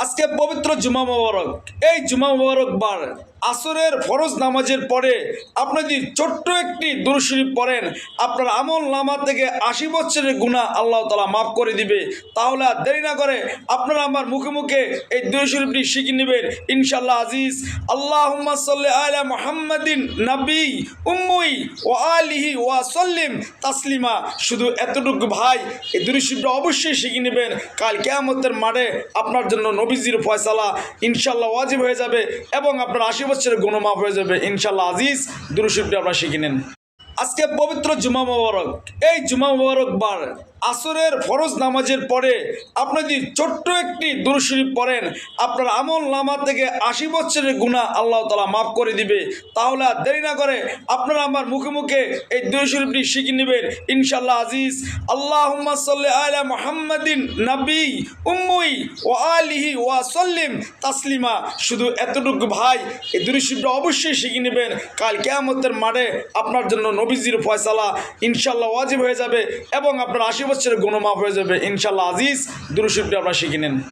আজকে পবিত্র জুমা মোবারক। এই জুমা মোবারক বার আসরের ফরজ নামাজের পরে আপনি যদি ছোট্ট একটি দুরূদ শরীফ পড়েন, আপনার আমল নামা থেকে 80 বছরের গুনাহ আল্লাহ তাআলা মাফ করে দিবে। তাহলে আর দেরি না করে আপনারা আমার মুখে মুখে এই দুরূদ শরীফটি শিখে নেবেন ইনশাআল্লাহ আজিজ। আল্লাহুম্মা সাল্লি আলা মুহাম্মাদিন নবী উম্মি ওয়া আলিহি ওয়া সাল্লিম তাসলিমা। শুধু এতটুকু ভাই, এই দুরূদ শরীফটা অবশ্যই শিখে নেবেন। কাল কিয়ামতের মাঠে আপনার জন্য নবীজির ফয়সালা ইনশাআল্লাহ ওয়াজিব হয়ে যাবে এবং আপনার 80 বছরের গুনাহ মাফ হয়ে যাবে ইনশাআল্লাহ আজিজ। দুরূদ শরীফটি আপনারা শিখে নেন। আজকে পবিত্র জুমা মোবারক। এই জুমা মোবারক বার আসরের ফরজ নামাজের পরে আপনি যদি ছোট্ট একটি দুরূদ শরীফ পড়েন, আপনার আমল নামা থেকে 80 বছরের গুনাহ আল্লাহ তাআলা মাফ করে দিবে। তাহলে আর দেরি না করে আপনারা আমার মুখে মুখে এই দুরূদ শরীফটি শিখে নেবেন ইনশাআল্লাহ আজিজ। আল্লাহুম্মা সাল্লি আলা মুহাম্মাদিন নবী উম্মি ওয়া আলিহি ওয়া সাল্লিম তাসলিমা। শুধু এতটুকু ভাই, এই দুরূদ শরীফটা অবশ্যই শিখে নেবেন। কাল কিয়ামতের মাঠে আপনার জন্য নবীজির ফয়সালা ইনশাআল্লাহ ওয়াজিব হয়ে যাবে এবং আপনার 80 বছরের গুনাহ মাফ হয়ে যাবে ইনশাআল্লাহ আজিজ। দুরূদ শরীফটি আপনারা শিখে নেন।